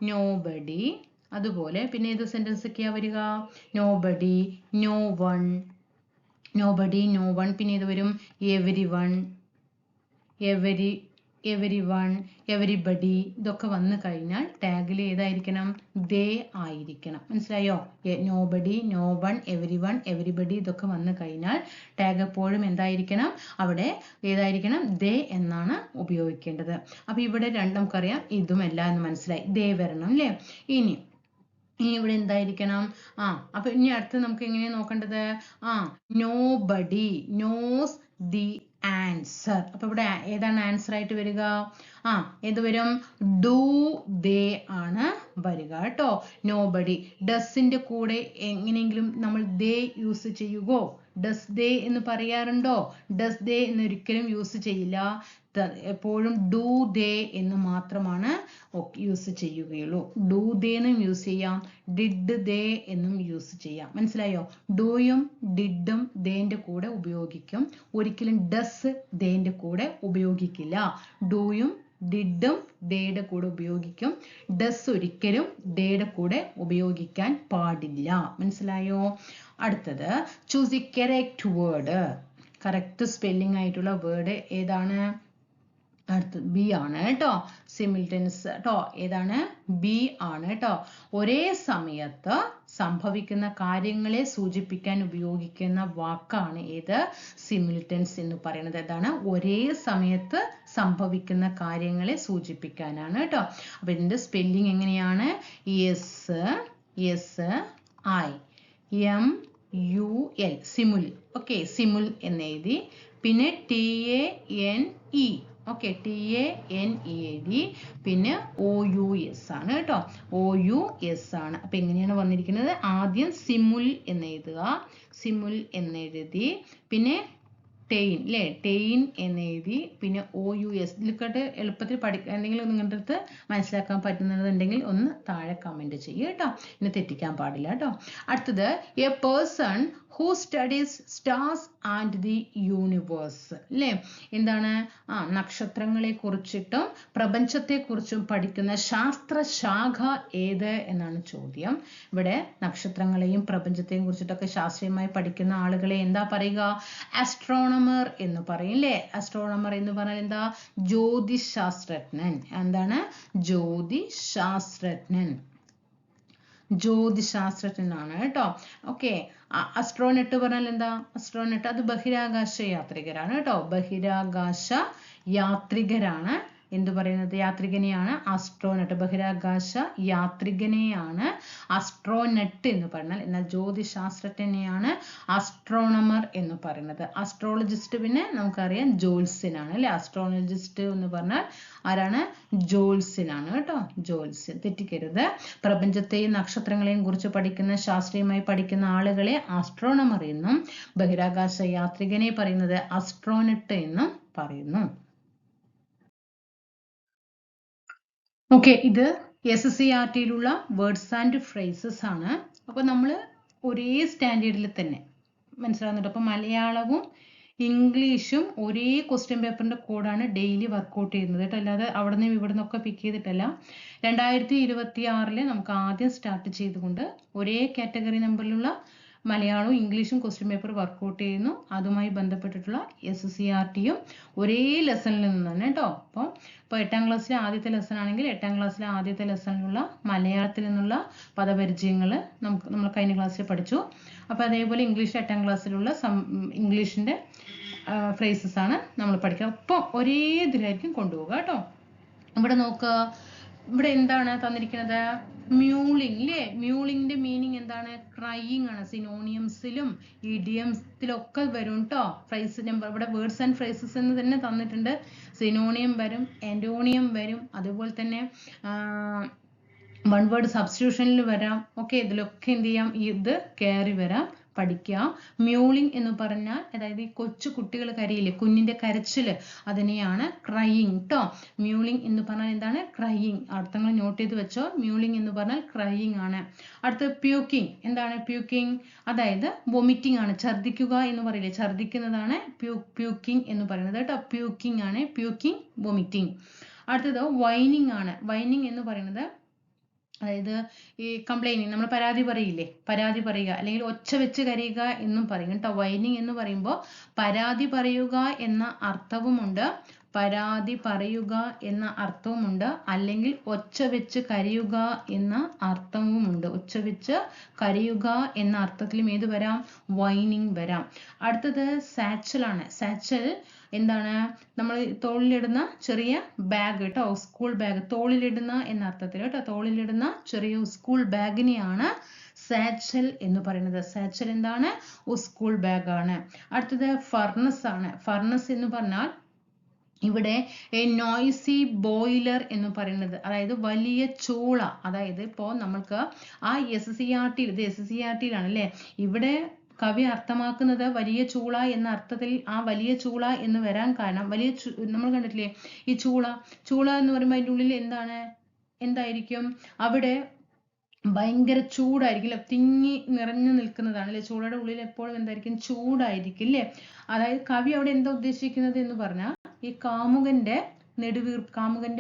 നോബഡി, അതുപോലെ പിന്നെ ഏത് സെന്റൻസ് ഒക്കെയാ വരിക? നോബഡി, നോ വൺ, പിന്നെ ഇത് വരും എവരിബഡി. ഇതൊക്കെ വന്നു കഴിഞ്ഞാൽ ടാഗിൽ ഏതായിരിക്കണം? ദേ ആയിരിക്കണം. മനസ്സിലായോ? നോബഡി, നോ വൺ, എവരിബഡി ഇതൊക്കെ വന്നു കഴിഞ്ഞാൽ ടാഗ് എപ്പോഴും എന്തായിരിക്കണം? അവിടെ ഏതായിരിക്കണം? ദേ എന്നാണ് ഉപയോഗിക്കേണ്ടത്. അപ്പൊ ഇവിടെ രണ്ടും നമുക്കറിയാം ഇതുമല്ല എന്ന് മനസ്സിലായി. ദേ വരണം അല്ലേ. ഇനി ഇവിടെ എന്തായിരിക്കണം? അപ്പൊ ഇനി അടുത്ത് നമുക്ക് എങ്ങനെയാ നോക്കേണ്ടത്? Nobody knows the answer. അപ്പൊ ഇവിടെ ഏതാണ് ആൻസർ ആയിട്ട് വരിക? ഏത് വരും? ഡു ദേ ആണ് വരിക കേട്ടോ. നോബഡി. ഡസിന്റെ കൂടെ എങ്ങനെയെങ്കിലും നമ്മൾ ദേ യൂസ് ചെയ്യുകയോ? ഡസ് ദേ എന്ന് പറയാറുണ്ടോ? ഡസ് ദേ എന്ന് ഒരിക്കലും യൂസ് ചെയ്യില്ല. എപ്പോഴും ഡു ദേ എന്ന് മാത്രമാണ് യൂസ് ചെയ്യുകയുള്ളൂ. ഡു ദേ എന്നും യൂസ് ചെയ്യാം, ഡിഡ് ദേ എന്നും യൂസ് ചെയ്യാം. മനസ്സിലായോ? ഡൂയും ഡിഡും ദേന്റെ കൂടെ ഉപയോഗിക്കും. ഒരിക്കലും ഡസ് ദേന്റെ കൂടെ ഉപയോഗിക്കില്ല. ഡൂയും ഡിഡും ദേയുടെ കൂടെ ഉപയോഗിക്കും. ഡസ് ഒരിക്കലും ദേയുടെ കൂടെ ഉപയോഗിക്കാൻ പാടില്ല. മനസ്സിലായോ? അടുത്തത് choose the correct word. Correct spelling ആയിട്ടുള്ള വേർഡ് ഏതാണ്? അടുത്തത് ബി ആണ് കേട്ടോ. സിമിൾട്ടൻസ് കേട്ടോ. ഏതാണ്? ബി ആണ് കേട്ടോ. ഒരേ സമയത്ത് സംഭവിക്കുന്ന കാര്യങ്ങളെ സൂചിപ്പിക്കാൻ ഉപയോഗിക്കുന്ന വാക്കാണ് ഏത്? സിമിൾട്ടൻസ് എന്ന് പറയുന്നത്. ഏതാണ്? ഒരേ സമയത്ത് സംഭവിക്കുന്ന കാര്യങ്ങളെ സൂചിപ്പിക്കാനാണ് കേട്ടോ. അപ്പൊ ഇതിന്റെ സ്പെല്ലിംഗ് എങ്ങനെയാണ്? SIMUL, സിമുൽ. ഓക്കെ, സിമുൽ എന്ന് എഴുതി. പിന്നെ TANE, ഓക്കെ, TANEAD, പിന്നെ OUS ആണ് കേട്ടോ. OUS ആണ്. അപ്പൊ എങ്ങനെയാണ് വന്നിരിക്കുന്നത്? ആദ്യം സിമുൽ എന്ന് എഴുതുക. സിമുൽ എന്ന് എഴുതി, പിന്നെ ടെയിൻ അല്ലേ, ടെയിൻ എന്ന് എഴുതി, പിന്നെ OUS. ഇതിലേക്കട്ട് എളുപ്പത്തിൽ പഠിക്കാൻ എന്തെങ്കിലും നിങ്ങളുടെ അടുത്ത് മനസ്സിലാക്കാൻ പറ്റുന്നതുണ്ടെങ്കിൽ ഒന്ന് താഴെ കമന്റ് ചെയ്യുക കേട്ടോ. ഇനി തെറ്റിക്കാൻ പാടില്ല കേട്ടോ. അടുത്തത് A person who studies stars and the universe അല്ലേ. എന്താണ്? നക്ഷത്രങ്ങളെ കുറിച്ചിട്ടും പ്രപഞ്ചത്തെ കുറിച്ചും പഠിക്കുന്ന ശാസ്ത്രശാഖ ഏത് എന്നാണ് ചോദ്യം. ഇവിടെ നക്ഷത്രങ്ങളെയും പ്രപഞ്ചത്തെയും കുറിച്ചിട്ടൊക്കെ ശാസ്ത്രീയമായി പഠിക്കുന്ന ആളുകളെ എന്താ പറയുക? ആസ്ട്രോണമർ എന്ന് പറയും അല്ലേ. ആസ്ട്രോണമർ എന്ന് പറഞ്ഞാൽ എന്താ? ജ്യോതിശാസ്ത്രജ്ഞൻ. എന്താണ്? ജ്യോതിശാസ്ത്രജ്ഞനാണ് കേട്ടോ. ഓക്കെ. അസ്ട്രോനട്ട് പറഞ്ഞാൽ എന്താ? അസ്ട്രോനട്ട് അത് ബഹിരാകാശ യാത്രികരാണ് കേട്ടോ. ബഹിരാകാശ യാത്രികരാണ് എന്ത് പറയുന്നത്? യാത്രികനെയാണ് ആസ്ട്രോനട്ട്. ബഹിരാകാശ യാത്രികനെയാണ് ആസ്ട്രോനട്ട് എന്ന് പറഞ്ഞാൽ. എന്നാൽ ജ്യോതിശാസ്ത്രജ്ഞനെയാണ് ആസ്ട്രോണമർ എന്ന് പറയുന്നത്. ആസ്ട്രോളജിസ്റ്റ് പിന്നെ നമുക്കറിയാം ജ്യോത്സ്യനാണ് അല്ലെ. ആസ്ട്രോളജിസ്റ്റ് എന്ന് പറഞ്ഞാൽ ആരാണ്? ജ്യോത്സ്യനാണ് കേട്ടോ. ജ്യോത്സ്യൻ, തെറ്റിക്കരുത്. പ്രപഞ്ചത്തെയും നക്ഷത്രങ്ങളെയും കുറിച്ച് പഠിക്കുന്ന, ശാസ്ത്രീയമായി പഠിക്കുന്ന ആളുകളെ ആസ്ട്രോണമർ എന്നും ബഹിരാകാശ യാത്രികനെ പറയുന്നത് ആസ്ട്രോനട്ട് എന്നും പറയുന്നു. ഓക്കെ, ഇത് SSCRTയിലുള്ള വേർഡ്സ് ആൻഡ് ഫ്രേസസ് ആണ്. അപ്പൊ നമ്മൾ ഒരേ സ്റ്റാൻഡേർഡിൽ തന്നെ മനസ്സിലാകുന്നുണ്ട്. അപ്പൊ മലയാളവും ഇംഗ്ലീഷും ഒരേ ക്വസ്റ്റ്യൻ പേപ്പറിന്റെ കോഡാണ് ഡെയിലി വർക്ക്ഔട്ട് ചെയ്യുന്നത് കേട്ടോ. അല്ലാതെ അവിടെ നിന്നും ഇവിടെ നിന്നൊക്കെ പിക്ക് ചെയ്തിട്ടല്ല. 2026 നമുക്ക് ആദ്യം സ്റ്റാർട്ട് ചെയ്തുകൊണ്ട് ഒരേ കാറ്റഗറി നമ്പറിലുള്ള മലയാളവും ഇംഗ്ലീഷും ക്വസ്റ്റ്യൻ പേപ്പർ വർക്ക്ഔട്ട് ചെയ്യുന്നു. അതുമായി ബന്ധപ്പെട്ടിട്ടുള്ള SSCRTയും ഒരേ ലെസണിൽ നിന്ന് തന്നെ കേട്ടോ. ഇപ്പോൾ 8ാം ക്ലാസ്സിലെ ആദ്യത്തെ ലെസൺ ആണെങ്കിൽ 8ാം ക്ലാസ്സിലെ ആദ്യത്തെ ലെസണിലുള്ള മലയാളത്തിൽ നിന്നുള്ള പദപരിചയങ്ങൾ നമ്മൾ കഴിഞ്ഞ ക്ലാസ്സിൽ പഠിച്ചു. അപ്പോൾ അതേപോലെ ഇംഗ്ലീഷ് 8ാം ക്ലാസ്സിലുള്ള ഇംഗ്ലീഷിൻ്റെ ഫ്രേസസ് ആണ് നമ്മൾ പഠിക്കുക. അപ്പോൾ ഒരേ ഇതിലായിരിക്കും കൊണ്ടുപോകുക കേട്ടോ. ഇവിടെ നോക്കുക, ഇവിടെ എന്താണ് തന്നിരിക്കുന്നത്? മ്യൂളിംഗ് അല്ലേ. മ്യൂളിങ്ങിന്റെ മീനിങ് എന്താണ്? ക്രൈയിങ് ആണ്. സിനോണിയംസിലും ഇഡിയംസിലൊക്കെ വരും കേട്ടോ. ഫ്രേസ് നമ്പർ ഇവിടെ വേർഡ്സ് ആൻഡ് ഫ്രേസസ് എന്ന് തന്നെ തന്നിട്ടുണ്ട്. സിനോണിയം വരും, ആന്റോണിയം വരും, അതുപോലെ തന്നെ വൺ വേർഡ് സബ്സ്റ്റിറ്റ്യൂഷനിൽ വരാം. ഓക്കെ, ഇതിലൊക്കെ എന്ത് ചെയ്യാം? ഇത് കയറി വരാം. പഠിക്കുക. മ്യൂളിംഗ് എന്ന് പറഞ്ഞാൽ അതായത് ഈ കൊച്ചു കുട്ടികൾ കരയില്ലേ, കുഞ്ഞിന്റെ കരച്ചില്, അതിനെയാണ് ക്രൈയിങ് കേട്ടോ. മ്യൂളിംഗ് എന്ന് പറഞ്ഞാൽ എന്താണ്? ക്രൈയിങ്. അർത്ഥങ്ങൾ നോട്ട് ചെയ്ത് വെച്ചോ. മ്യൂളിംഗ് എന്ന് പറഞ്ഞാൽ ക്രൈയിങ് ആണ്. അടുത്ത് പ്യൂക്കിംഗ്. എന്താണ് പ്യൂക്കിംഗ്? അതായത് വൊമിറ്റിംഗ് ആണ്. ഛർദ്ദിക്കുക എന്ന് പറയില്ലേ, ഛർദ്ദിക്കുന്നതാണ് പ്യൂക്കിംഗ് എന്ന് പറയുന്നത് കേട്ടോ. പ്യൂക്കിംഗ് ആണ്. പ്യൂക്കിംഗ്, വൊമിറ്റിംഗ്. അടുത്തത് വൈനിങ് ആണ്. വൈനിങ് എന്ന് പറയുന്നത് അതായത് ഈ കംപ്ലൈനിങ്, നമ്മൾ പരാതി പറയില്ലേ, പരാതി പറയുക അല്ലെങ്കിൽ ഒച്ച വെച്ച് കരയുക എന്നും പറയും കേട്ടോ. വൈനിങ് എന്ന് പറയുമ്പോൾ പരാതി പറയുക എന്ന അർത്ഥവുമുണ്ട്, പരാതി പറയുക എന്ന അർത്ഥവുമുണ്ട്, അല്ലെങ്കിൽ ഒച്ച വെച്ച് കരയുക എന്ന അർത്ഥവുമുണ്ട്. ഒച്ച വെച്ച് കരയുക എന്ന അർത്ഥത്തിലും ഏത് വരാം? വൈനിങ് വരാം. അടുത്തത് സാച്ചൽ ആണ്. സാച്ചൽ എന്താണ്? നമ്മൾ തോളിലിടുന്ന ചെറിയ ബാഗ് കേട്ടോ, സ്കൂൾ ബാഗ്. തോളിലിടുന്ന എന്ന അർത്ഥത്തിൽ കേട്ടോ, തോളിലിടുന്ന ചെറിയ സ്കൂൾ ബാഗിനെയാണ് സാച്ചൽ എന്ന് പറയുന്നത്. സാച്ചൽ എന്താണ്? സ്കൂൾ ബാഗ് ആണ്. അടുത്തത് ഫർണസ് ആണ്. ഫർണസ് എന്ന് പറഞ്ഞാൽ ഇവിടെ നോയ്സി ബോയിലർ എന്ന് പറയുന്നത്, അതായത് വലിയ ചൂള. അതായത് ഇപ്പോൾ നമ്മൾക്ക് ആ SSCRTയിൽ, ഇത് SSCRTയിലാണ് അല്ലേ, ഇവിടെ കവി അർത്ഥമാക്കുന്നത് വലിയ ചൂള എന്ന അർത്ഥത്തിൽ ആ വലിയ ചൂള എന്ന് വരാൻ കാരണം വലിയ നമ്മൾ കണ്ടിട്ടില്ലേ ഈ ചൂള എന്ന് പറയുമ്പോൾ അതിൻ്റെ ഉള്ളിൽ എന്തായിരിക്കും? അവിടെ ഭയങ്കര ചൂടായിരിക്കും അല്ലെ, തിങ്ങി നിറഞ്ഞു നിൽക്കുന്നതാണ് അല്ലെ. ചൂളയുടെ ഉള്ളിൽ എപ്പോഴും എന്തായിരിക്കും? ചൂടായിരിക്കും അല്ലേ. അതായത് കവി അവിടെ എന്താ ഉദ്ദേശിക്കുന്നത് എന്ന് പറഞ്ഞാൽ ഈ കാമുകന്റെ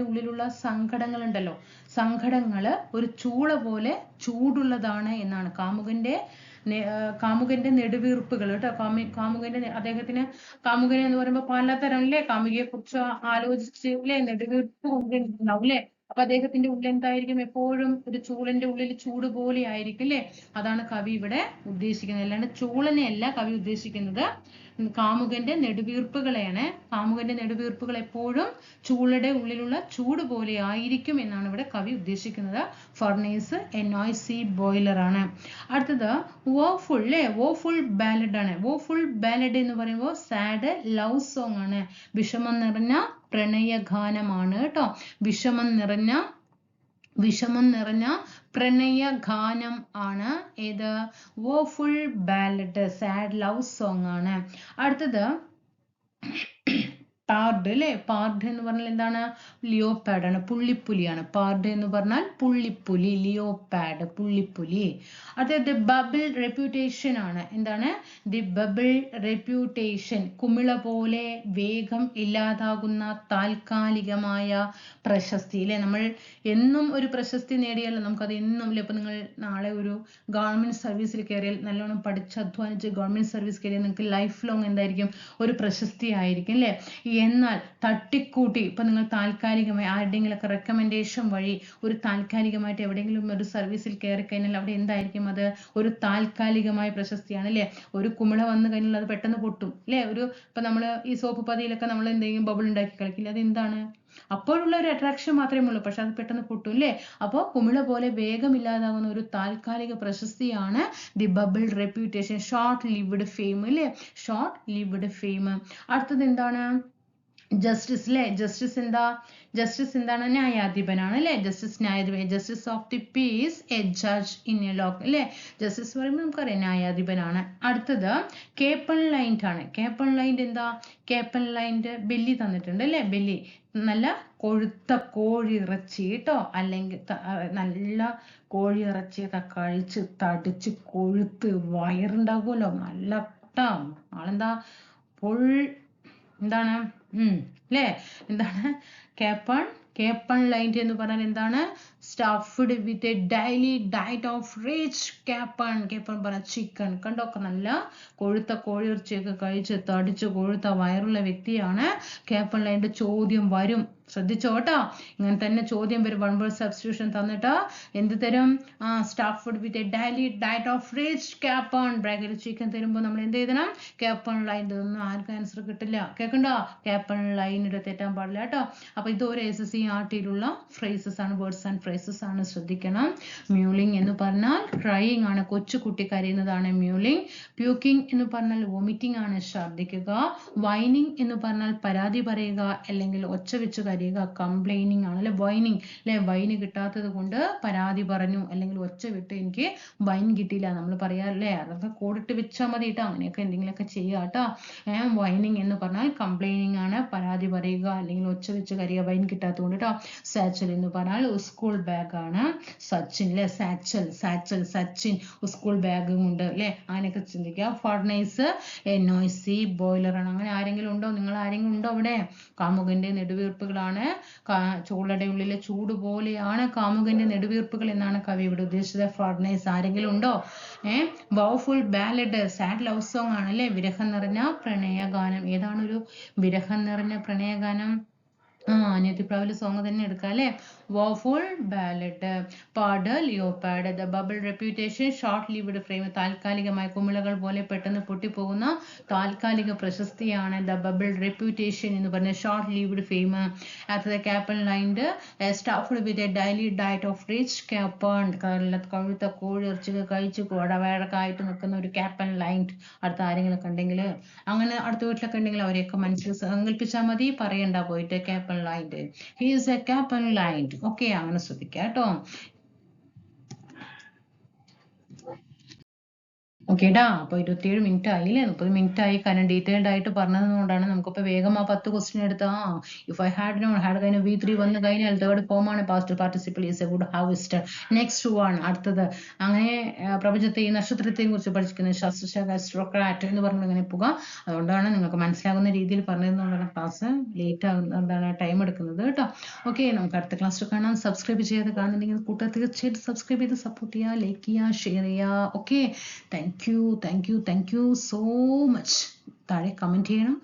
ഉള്ളിലുള്ള സങ്കടങ്ങൾ ഉണ്ടല്ലോ, സങ്കടങ്ങള് ഒരു ചൂള പോലെ ചൂടുള്ളതാണ് എന്നാണ്. കാമുകന്റെ നെടുവീർപ്പുകൾ കേട്ടോ. അദ്ദേഹത്തിന് കാമുകനെ എന്ന് പറയുമ്പോൾ പലതരം അല്ലേ, കാമുകിയെ കുറിച്ച് ആലോചിച്ച് അല്ലേ നെടുവീർപ്പ് ഉണ്ടാവും അല്ലേ. അപ്പൊ അദ്ദേഹത്തിന്റെ ഉള്ളിൽ എന്തായിരിക്കും? എപ്പോഴും ഒരു ചൂളന്റെ ഉള്ളിൽ ചൂട് പോലെ ആയിരിക്കും അല്ലേ. അതാണ് കവി ഇവിടെ ഉദ്ദേശിക്കുന്നത്. അല്ലാണ്ട് ചൂളനെ അല്ല കവി ഉദ്ദേശിക്കുന്നത്, കാമുകന്റെ നെടുവീർപ്പുകളെയാണ്. കാമുകന്റെ നെടുവീർപ്പുകൾ എപ്പോഴും ചൂളയുടെ ഉള്ളിലുള്ള ചൂട് പോലെ ആയിരിക്കും എന്നാണ് ഇവിടെ കവി ഉദ്ദേശിക്കുന്നത്. ഫർണേസ് എ നോയ്സി ബോയിലർ ആണ്. അടുത്തത് വോഫുൾ അല്ലേ. വോഫുൾ ബാലഡ് ആണ്. വോഫുൾ ബാലഡ് എന്ന് പറയുമ്പോൾ സാഡ് ലവ് സോങ് ആണ്. വിഷമം നിറഞ്ഞ പ്രണയഗാനമാണ് കേട്ടോ. വിഷമം നിറഞ്ഞ പ്രണയഗാനം ആണ് ഏത്? വോഫുൾ ബാലഡ്, സാഡ് ലവ് സോങ് ആണ്. അടുത്തത് പാർഡ് അല്ലേ. പാർഡ് എന്ന് പറഞ്ഞാൽ എന്താണ്? ലിയോപാഡ് ആണ്, പുള്ളിപ്പുലിയാണ്. പാർഡ് എന്ന് പറഞ്ഞാൽ പുള്ളിപ്പുലി, ലിയോപാഡ് പുള്ളിപ്പുലി. അടുത്തത് ബബിൾ റെപ്യൂട്ടേഷൻ ആണ്. എന്താണ്? ദി ബബിൾ റെപ്യൂട്ടേഷൻ, കുമിള പോലെ വേഗം ഇല്ലാതാകുന്ന താൽക്കാലികമായ പ്രശസ്തി അല്ലേ. നമ്മൾ എന്നും ഒരു പ്രശസ്തി നേടിയാലും നമുക്കത് എന്നും അല്ലേ. ഇപ്പൊ നിങ്ങൾ നാളെ ഒരു ഗവൺമെന്റ് സർവീസിൽ കയറിയാൽ, നല്ലോണം പഠിച്ച് അധ്വാനിച്ച് ഗവൺമെന്റ് സർവീസ് കയറിയാൽ നിങ്ങൾക്ക് ലൈഫ് ലോങ് എന്തായിരിക്കും? ഒരു പ്രശസ്തി ആയിരിക്കും അല്ലേ. എന്നാൽ തട്ടിക്കൂട്ടി ഇപ്പൊ നിങ്ങൾ താൽക്കാലികമായി ആരുടെയെങ്കിലൊക്കെ റെക്കമെൻഡേഷൻ വഴി ഒരു താൽക്കാലികമായിട്ട് എവിടെയെങ്കിലും ഒരു സർവീസിൽ കയറി കഴിഞ്ഞാൽ അവിടെ എന്തായിരിക്കും? അത് ഒരു താൽക്കാലികമായ പ്രശസ്തിയാണ് അല്ലേ. ഒരു കുമിള വന്നു കഴിഞ്ഞാൽ അത് പെട്ടെന്ന് പൊട്ടും അല്ലേ. ഇപ്പൊ നമ്മൾ ഈ സോപ്പ് പതിയിലൊക്കെ നമ്മൾ എന്തെങ്കിലും ബബിൾ ഉണ്ടാക്കി കളിക്കില്ല, അത് എന്താണ്? അപ്പോഴുള്ള ഒരു അട്രാക്ഷൻ മാത്രമേ ഉള്ളൂ, പക്ഷെ അത് പെട്ടെന്ന് പൊട്ടും അല്ലേ. അപ്പോൾ കുമിള പോലെ വേഗം ഇല്ലാതാകുന്ന ഒരു താൽക്കാലിക പ്രശസ്തിയാണ് the bubble reputation, short lived fame അല്ലേ, ഷോർട്ട് ലിവ്ഡ് ഫെയിം. അടുത്തത് എന്താണ്? ജസ്റ്റിസ് അല്ലേ. ജസ്റ്റിസ് എന്താണ്? ന്യായാധിപനാണ് അല്ലേ. ജസ്റ്റിസ് ന്യായാധിപൻ, justice of the peace, a judge in a law അല്ലേ. ജസ്റ്റിസ് പറയുമ്പോൾ നമുക്കറിയാം ന്യായാധിപനാണ്. അടുത്തത് കേപ്പൺ ലൈൻഡ് ആണ്. കേപ്പൺ ലൈൻഡ് എന്താ? കേപ്പൺ ലൈൻഡ് ബെല്ലി തന്നിട്ടുണ്ട് അല്ലേ. ബെല്ലി നല്ല കൊഴുത്ത കോഴി ഇറച്ചി കേട്ടോ, അല്ലെങ്കിൽ നല്ല കോഴി ഇറച്ചിയൊക്കെ കഴിച്ച് തടിച്ച് കൊഴുത്ത് വയറുണ്ടാകുമല്ലോ, നല്ല ആളെന്താ എന്താണ് അല്ലേ, എന്താണ്? കേപ്പൺ ലൈൻഡ് എന്ന് പറഞ്ഞാൽ എന്താണ്? Stuffed with a daily diet of rich capon പറഞ്ഞ ചിക്കൻ കണ്ടൊക്കെ നല്ല കൊഴുത്ത കോഴിയിറച്ചിയൊക്കെ കഴിച്ച് തടിച്ച് കൊഴുത്ത വയറുള്ള വ്യക്തിയാണ് കേപ്പൺ ലൈൻഡ്. ചോദ്യം വരും, ശ്രദ്ധിച്ചോട്ടോ, ഇങ്ങനെ തന്നെ ചോദ്യം വരും. വൺ വേർഡ് സബ്സ്റ്റിറ്റ്യൂഷൻ തന്നിട്ട് എന്ത് തരും? Stuffed with a daily diet of rich capon ബ്രാക്കറ്റിൽ ചിക്കൻ തരുമ്പോൾ നമ്മൾ എന്ത് എഴുതണം? Capon lined. ഒന്നും ആർക്കും ആൻസർ കിട്ടില്ല, കേൾക്കണ്ടോ? കേപ്പൺ ലൈനിടെ തെറ്റാൻ പാടില്ല കേട്ടോ. അപ്പൊ ഇതൊരു SSCRTയിലുള്ള ഫ്രേസസ് ആണ്, വേർഡ്സ് ആൻഡ് ഫ്രേസസ് ആണ്, ശ്രദ്ധിക്കണം. മ്യൂളിംഗ് എന്ന് പറഞ്ഞാൽ ക്രൈയിങ് ആണ്, കൊച്ചുകുട്ടി കരയുന്നതാണ് മ്യൂളിംഗ്. പ്യൂക്കിംഗ് എന്ന് പറഞ്ഞാൽ വോമിറ്റിംഗ് ആണ്, ഛർദ്ദിക്കുക. വൈനിങ് എന്ന് പറഞ്ഞാൽ പരാതി പറയുക അല്ലെങ്കിൽ ഒച്ച വെച്ച് കരയുക, കംപ്ലൈനിങ് ആണ് അല്ലെ. വൈനിങ് അല്ലെ, വൈന് കിട്ടാത്തത് കൊണ്ട് പരാതി പറഞ്ഞു അല്ലെങ്കിൽ ഒച്ച വിട്ട് എനിക്ക് വൈൻ കിട്ടിയില്ല നമ്മൾ പറയാറില്ലേ, അതൊക്കെ കൂടിട്ട് വെച്ചാൽ മതി കേട്ടോ, അങ്ങനെയൊക്കെ എന്തെങ്കിലുമൊക്കെ ചെയ്യുക കേട്ടോ. വൈനിങ് എന്ന് പറഞ്ഞാൽ കംപ്ലൈനിങ് ആണ്, പരാതി പറയുക അല്ലെങ്കിൽ ഒച്ച വെച്ച് കരയുക, വൈൻ കിട്ടാത്തത് കൊണ്ട് കേട്ടോ. സാച്ചൽ എന്ന് പറഞ്ഞാൽ സ്കൂൾ ബാഗ് ആണ്, സച്ചിൻ അല്ലെ, സാച്ചൽ സച്ചിൻ സ്കൂൾ ബാഗും ഉണ്ട് അല്ലെ, അങ്ങനെയൊക്കെ ചിന്തിക്കുക. ഫർണൈസ് NOC ബോയിലർ ആണ്. അങ്ങനെ ആരെങ്കിലും ഉണ്ടോ? നിങ്ങൾ ആരെങ്കിലും ഉണ്ടോ അവിടെ? കാമുകന്റെ നെടുവീർപ്പുകളാണ്, ചൂളയുടെ ഉള്ളിലെ ചൂട് പോലെയാണ് കാമുകന്റെ നെടുവീർപ്പുകൾ എന്നാണ് കവി ഇവിടെ ഉദ്ദേശിച്ചത്. ഫർണൈസ് ആരെങ്കിലും ഉണ്ടോ? വൗഫുൾ ബാലഡ് സാഡ് ലവ് സോങ് ആണ് അല്ലെ, വിരഹം നിറഞ്ഞ പ്രണയഗാനം. ഏതാണ് ഒരു വിരഹം നിറഞ്ഞ പ്രണയഗാനം? അനിയത്തിപ്രാവിലെ സോങ് തന്നെ എടുക്കാം അല്ലെ. Woeful ballad. Pad leopard. The bubble reputation, short lived frame, താൽക്കാലികമായ കുമിളകൾ പോലെ പെട്ടെന്ന് പൊട്ടിപ്പോകുന്ന താൽക്കാലിക പ്രശസ്തിയാണ് ദ ബബിൾ റെപ്യൂട്ടേഷൻ എന്ന് പറഞ്ഞ ഷോർട്ട് ലിവ്ഡ് ഫെയിം. അടുത്തത് capon lined, stuffed with a daily diet of rich capon, കഴുത്ത കോഴി ഇറച്ചിയൊക്കെ കഴിച്ച് കുടവേഴക്കായിട്ട് നിൽക്കുന്ന ഒരു കേപ്പൺ ലൈൻഡ്. അടുത്ത ആരെങ്കിലൊക്കെ ഉണ്ടെങ്കിൽ, അങ്ങനെ അടുത്ത വീട്ടിലൊക്കെ ഉണ്ടെങ്കിൽ അവരെയൊക്കെ മനസ്സിൽ സങ്കല്പിച്ചാൽ മതി, പറയണ്ട പോയിട്ട്. Capon lined, he is a capon lined. Okay, അങ്ങനെ ശ്രദ്ധിക്കാം കേട്ടോ. ഓക്കേടാ, അപ്പൊ 27 മിനിറ്റ് ആയില്ലേ, 30 മിനിറ്റ് ആയി. കാരണം ഡീറ്റെയിൽഡ് ആയിട്ട് പറഞ്ഞതുകൊണ്ടാണ് നമുക്കിപ്പോ വേഗം ആ 10 ക്വസ്റ്റ്യൻ എടുത്താ. If I had known had കഴിഞ്ഞ V3 വന്നു കഴിഞ്ഞാൽ തേർഡ് ഫോം ആണ് past participle is a would have visited. Next one, അടുത്തത്. അങ്ങനെ പ്രപഞ്ചത്തെ ഈ നക്ഷത്രത്തെയും കുറിച്ച് പഠിക്കുന്ന ശാസ്ത്രശാഖ അസ്ട്രോക്രാറ്റ് എന്ന് പറഞ്ഞ് ഇങ്ങനെ പോകാം. അതുകൊണ്ടാണ് നിങ്ങൾക്ക് മനസ്സിലാകുന്ന രീതിയിൽ പറഞ്ഞതുകൊണ്ടാണ് ക്ലാസ് ലേറ്റ് എന്താണ് ടൈം എടുക്കുന്നത് കേട്ടോ. ഓക്കെ, നമുക്ക് അടുത്ത ക്ലാസ്സിൽ കാണാം. സബ്സ്ക്രൈബ് ചെയ്യാതെ കാണുന്നുണ്ടെങ്കിൽ കൂട്ടുകാർ തീർച്ചയായിട്ടും സബ്സ്ക്രൈബ് ചെയ്ത് സപ്പോർട്ട് ചെയ്യുക, ലൈക്ക് ചെയ്യുക, ഷെയർ ചെയ്യുക. Okay, thank you so much. താഴെ കമന്റ് ചെയ്യണം.